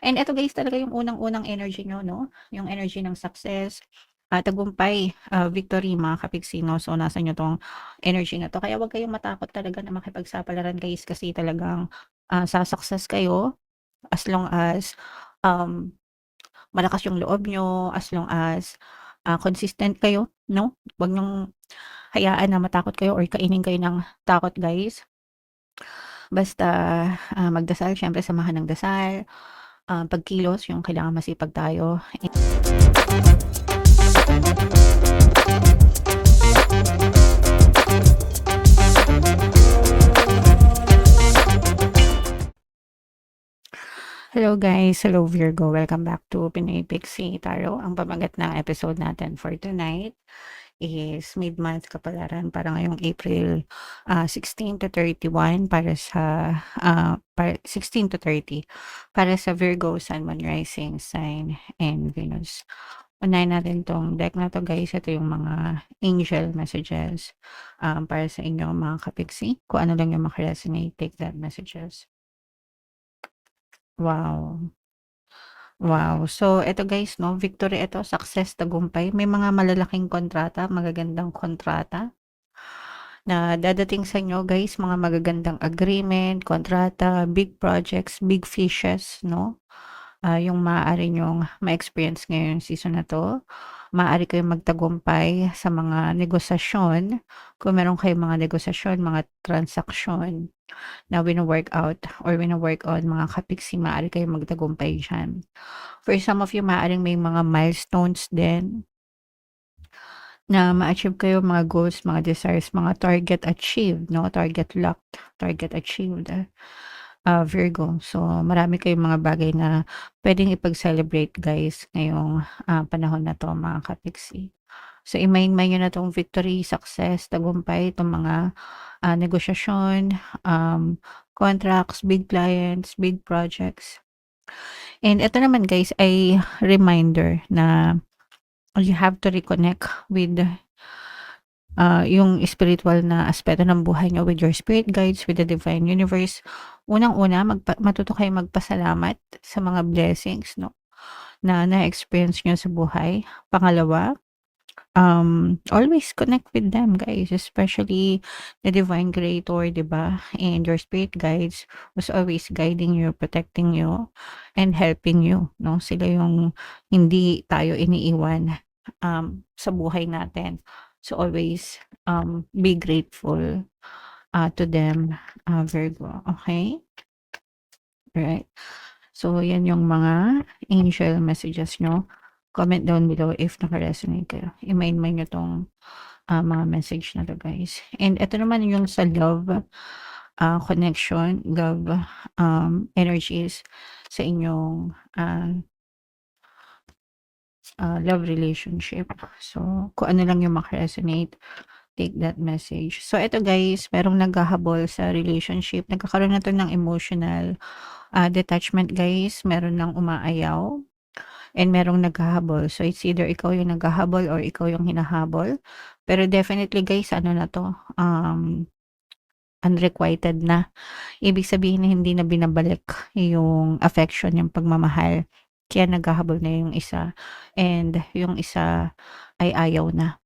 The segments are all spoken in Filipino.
And eto guys talaga yung unang-unang energy niyo 'no, yung energy ng success, tagumpay, victory mga kapiksi 'no. So nasa inyo 'tong energy na 'to kaya huwag kayong matakot talaga na makipagsapalaran guys kasi talagang, sa-success kayo as long as, um, malakas yung loob niyo, as long as, consistent kayo 'no. Huwag niyong hayaan na matakot kayo or kainin kayo ng takot guys. Basta, magdasal siyempre samahan ng dasal, pagkilos yung kailangan masipag tayo. Hello guys, hello Virgo, welcome back to Pinoy Pixie Tarot. Ang pamagat ng episode natin for tonight is mid-month kapalaran para ngayong April 16 to 31 para sa 16 to 30 para sa Virgo, Sun, Moon, Rising, Sign, and Venus. Unahin natin tong deck na to guys. Ito yung mga angel messages para sa inyo mga kapiksi. Kung ano lang yung makaresonate, take that messages. Wow. Wow. So, eto guys, no, victory ito, success, tagumpay. May mga malalaking kontrata, magagandang kontrata na dadating sa inyo guys, mga magagandang agreement, kontrata, big projects, big fishes, no? Yung maaari nyong ma-experience ngayong season na to. Maaari kayong magtagumpay sa mga negosasyon. Kung meron kayong mga negosasyon, mga transaksyon na wino-work out or wino-work on mga kapiksi, maaari kayong magtagumpay dyan. For some of you, maaaring may mga milestones din na ma-achieve kayo, mga goals, mga desires, mga target achieved, no? Target locked, target achieved. Virgo. So, marami kayong mga bagay na pwedeng ipag-celebrate guys ngayong panahon na to mga kapiksi. So, i-main-main nyo na tong victory, success, tagumpay, itong mga negosasyon, contracts, big clients, big projects. And ito naman guys ay reminder na you have to reconnect with yung spiritual na aspeto ng buhay nyo, with your spirit guides, with the divine universe. Unang-una, matuto kayo magpasalamat sa mga blessings, no, na na-experience nyo sa buhay. Pangalawa, always connect with them, guys, especially the divine creator, di ba? And your spirit guides was always guiding you, protecting you, and helping you, no? Sila yung hindi tayo iniiwan sa buhay natin. So always be grateful to them, Virgo. Okay? Right. So, yan yung mga angel messages nyo. Comment down below if naka-resonate kayo. I-main-main nyo tong mga message na to guys. And ito naman yung sa love connection, love energies sa inyong love relationship. So, kung ano lang yung maka-resonate, take that message. So, ito guys, merong naghahabol sa relationship. Nagkakaroon na to ng emotional detachment guys. Meron ng umaayaw. And merong naghahabol. So, it's either ikaw yung naghahabol or ikaw yung hinahabol. Pero definitely guys, ano na to, unrequited na. Ibig sabihin na hindi na binabalik yung affection, yung pagmamahal. Kaya naghahabol na yung isa. And yung isa ay ayaw na.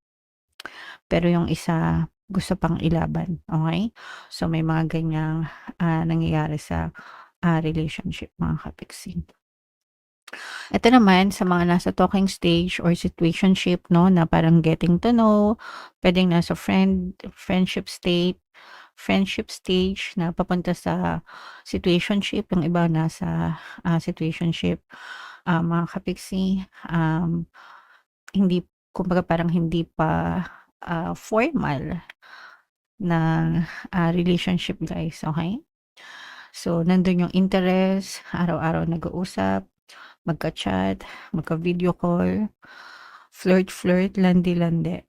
Pero yung isa gusto pang ilaban. Okay? So, may mga ganyang nangyayari sa relationship mga kapiksi. Ito naman sa mga nasa talking stage or situationship, no, na parang getting to know, pwedeng nasa friendship stage na papunta sa situationship, yung iba nasa situationship, mga kapiksi, hindi, kumbaga parang hindi pa formal na relationship guys, okay? So, nandun yung interest, araw-araw nag-uusap, magka-chat, magka-video call, flirt-flirt, landi-landi.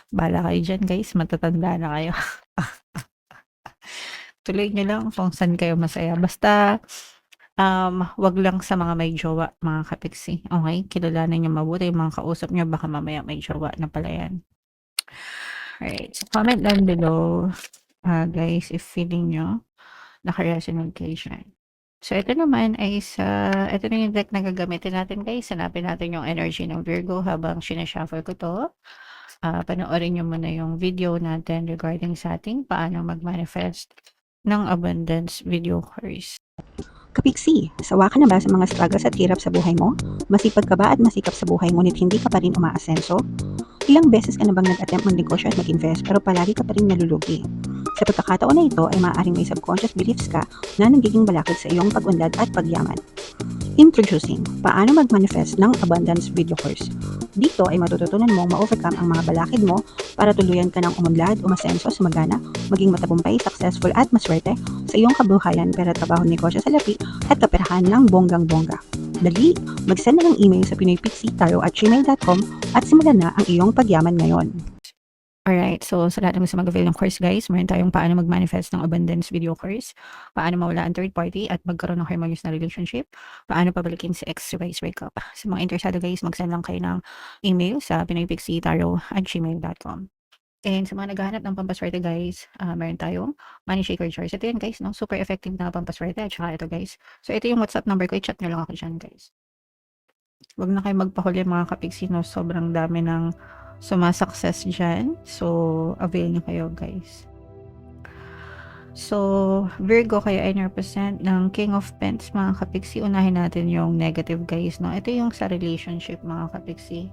Bahala kayo dyan guys, matatanda na kayo. Tuloy nyo lang kung saan kayo masaya. Basta, wag lang sa mga may jowa, mga kapiksi. Okay? Kilalanin nyo mabuti yung mga kausap nyo, baka mamaya may jowa na pala yan. Alright, so comment down below, guys, if feeling nyo naka-resonate kayo dyan. So, ito naman ay ito na yung deck na gagamitin natin guys. Hanapin natin yung energy ng Virgo habang sinashuffle ko to. Panoorin nyo muna yung video natin regarding sa ating paano mag-manifest ng abundance video course. Kapiksi, sawa ka na ba sa mga struggles at hirap sa buhay mo? Masipag ka ba at masikap sa buhay ngunit hindi ka pa rin umaasenso? Ilang beses ka na bang nag-attempt mag-negosyo at mag-invest pero palagi ka pa rin nalulugi? Sa pagkakataon na ito ay maaaring may subconscious beliefs ka na nagiging balakid sa iyong pag-unlad at pagyaman. Introducing, paano mag-manifest ng abundance video course. Dito ay matututunan mong ma-overcome ang mga balakid mo para tuluyan ka ng umunlad, umasenso, sumagana, maging matagumpay, successful at maswerte sa iyong kabuhayan, pera, trabaho, negosyo, salapi at kaperahan ng bonggang-bongga. Dali, mag-send na ng email sa pinoypixie@gmail.com at simulan na ang iyong pagyaman ngayon. Alright, so sa lahat ng gusto mag-avail ng course guys, meron tayong paano mag-manifest ng abundance video course, paano mawala ang third party at magkaroon ng harmonious na relationship, paano pabalikin si ex revised breakup. Sa mga interesado guys, mag-send lang kayo ng email sa pinoypixie@gmail.com. And sa mga naghahanap ng pampaswerte guys, meron tayong money shaker jars. Ito yan guys, no? Super effective na pampaswerte. At saka ito guys. So ito yung WhatsApp number ko, i-chat nyo lang ako dyan guys. Huwag na kayo magpahuli mga kapiksi, no? Sobrang dami ng sumasucess dyan. So, avail nyo kayo guys. So, Virgo kayo ay represent ng King of Pentacles mga kapiksi. Unahin natin yung negative guys, no? Ito yung sa relationship mga kapiksi.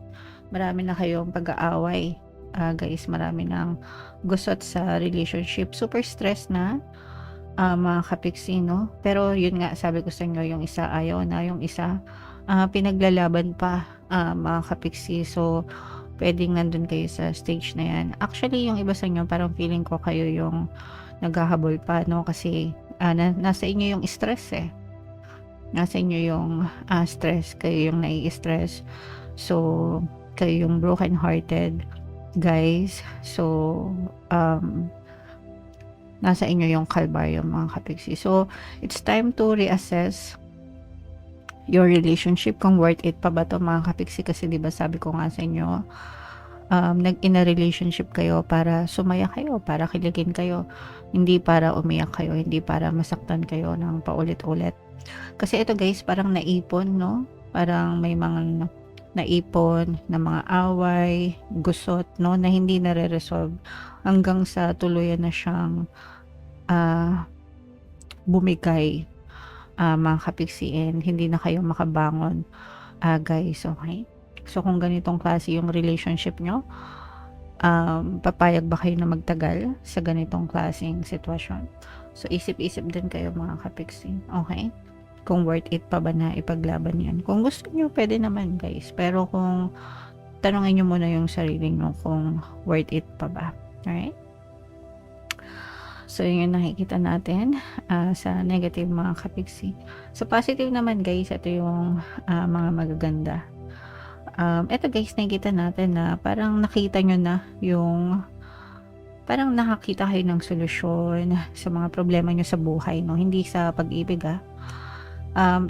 Marami na kayong pag-aaway. Guys, marami ng gusot sa relationship. Super stress na mga kapiksi, no? Pero yun nga, sabi ko sa inyo, yung isa ayaw na, yung isa pinaglalaban pa mga kapiksi. So, pwedeng nandun kayo sa stage na yan. Actually, yung iba sa inyo, parang feeling ko kayo yung naghahabol pa, no? Kasi nasa inyo yung stress eh. Nasa inyo yung stress, kayo yung nai-stress. So, kayo yung broken hearted guys. So, nasa inyo yung kalbaryo mga kapiksi. So, it's time to reassess your relationship kung worth it pa ba to mga kapiksi. Kasi diba sabi ko nga sa inyo, in a relationship kayo para sumaya kayo, para kiligin kayo, hindi para umiyak kayo, hindi para masaktan kayo ng paulit-ulit. Kasi ito guys, parang naipon, no? Parang may mga naipon na mga away, gusot, no? Na hindi nare-resolve hanggang sa tuluyan na siyang bumigay mga kapiksi, and hindi na kayo makabangon guys, okay? So kung ganitong klase yung relationship nyo, papayag ba kayo na magtagal sa ganitong klaseng sitwasyon? So isip-isip din kayo mga kapiksi, okay? Kung worth it pa ba na ipaglaban yan. Kung gusto nyo, pwede naman guys. Pero kung tanongin nyo muna yung sarili nyo kung worth it pa ba. Alright? So yun yung nakikita natin sa negative mga kapiksi. So positive naman guys, ito yung mga magaganda. Ito guys, nakikita natin na parang nakita nyo na yung parang nakakita kayo ng solusyon sa mga problema nyo sa buhay, no? Hindi sa pag-ibig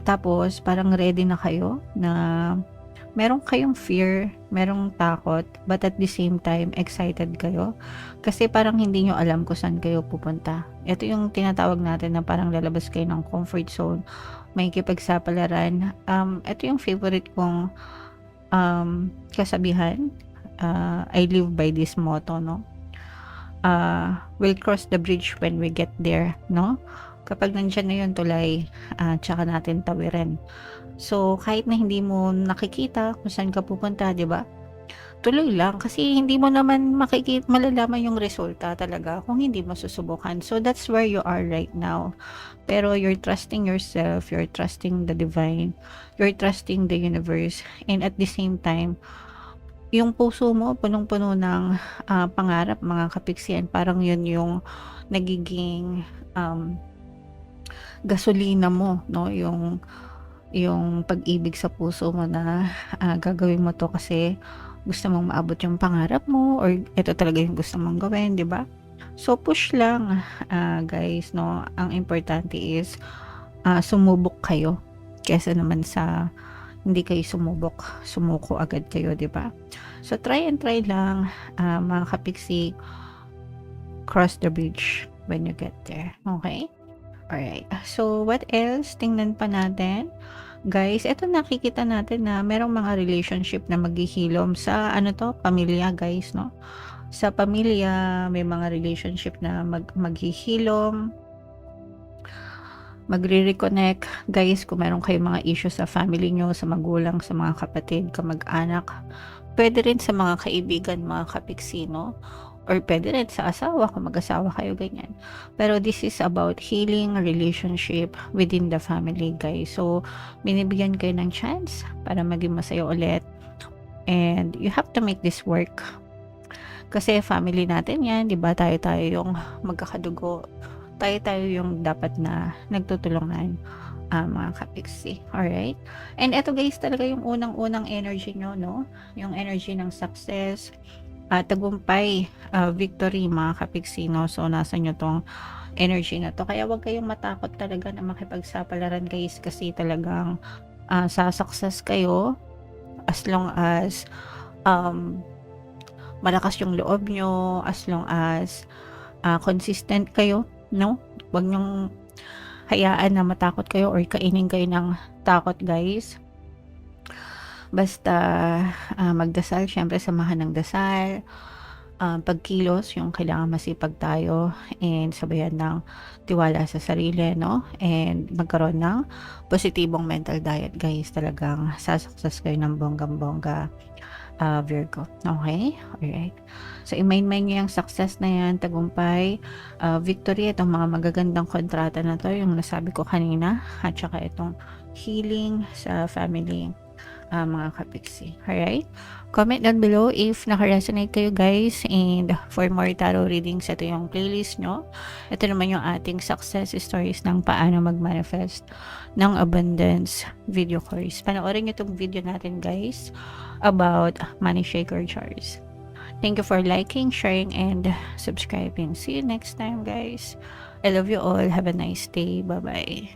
tapos parang ready na kayo na meron kayong fear, merong takot, but at the same time excited kayo kasi parang hindi nyo alam kung saan kayo pupunta. Ito yung tinatawag natin na parang lalabas kayo ng comfort zone, may kipagsapalaran. Ito yung favorite kong kasabihan. I live by this motto, no? We'll cross the bridge when we get there, no? Kapag nandyan na yun tulay, tsaka natin tawirin. So, kahit na hindi mo nakikita kung saan ka pupunta, di ba? Tuloy lang kasi hindi mo naman malalaman yung resulta talaga kung hindi mo susubukan. So, that's where you are right now. Pero you're trusting yourself, you're trusting the divine, you're trusting the universe, and at the same time, yung puso mo punong-puno ng pangarap mga kapiksian. Parang yun yung nagiging gasolina mo, no? Yung pag-ibig sa puso mo na gagawin mo to kasi gusto mong maabot yung pangarap mo, or ito talaga yung gusto mong gawin, di ba? So push lang guys, no? Ang importante is sumubok kayo kesa naman sa hindi kayo sumuko agad kayo, di ba? So try and try lang mga kapiksi, cross the bridge when you get there, okay? Alright. So, what else? Tingnan pa natin. Guys, eto nakikita natin na merong mga relationship na maghihilom sa ano 'to, pamilya guys, 'no? Sa pamilya, may mga relationship na maghihilom, magre-reconnect. Guys, kung meron kayong mga issue sa family niyo, sa magulang, sa mga kapatid, kamag-anak, puwede rin sa mga kaibigan, mga kapiksino, or puwede rin sa asawa kung mag-asawa kayo, ganyan. Pero this is about healing relationship within the family, guys. So, binibigyan kayo ng chance para maging masaya ulit, and you have to make this work. Kasi family natin 'yan, 'di ba? Tayo-tayo yung magkakadugo. Tayo-tayo yung dapat na nagtutulungan, mga kapiksi, alright? And eto guys, talaga yung unang-unang energy niyo, 'no? Yung energy ng success, tagumpay, victory, mga kapiksi, 'no? So, nasa niyo 'tong energy na 'to. Kaya huwag kayong matakot talaga na makipagsapalaran guys, kasi talagang, sa-success kayo as long as, um malakas yung loob nyo, as long as consistent kayo, no? Huwag nyong hayaan na matakot kayo or kainin kayo ng takot, guys. Basta magdasal, syempre samahan ng dasal, pagkilos, yung kailangan masipag tayo, and sabayan ng tiwala sa sarili, no? And magkaroon ng positibong mental diet, guys. Talagang sasuccess kayo ng bonggang-bongga, Virgo. Okay? Alright. So, i-main-main nyo yung success na yan, tagumpay, victory, itong mga magagandang kontrata na to, yung nasabi ko kanina, at saka itong healing sa family, mga kapiksi. Alright? Comment down below if naka-resonate kayo, guys, and for more tarot readings, ito yung playlist nyo. Ito naman yung ating success stories ng paano mag-manifest ng abundance video course. Panoorin nyo itong video natin, guys, about money shaker jars. Thank you for liking, sharing, and subscribing. See you next time, guys. I love you all. Have a nice day. Bye-bye.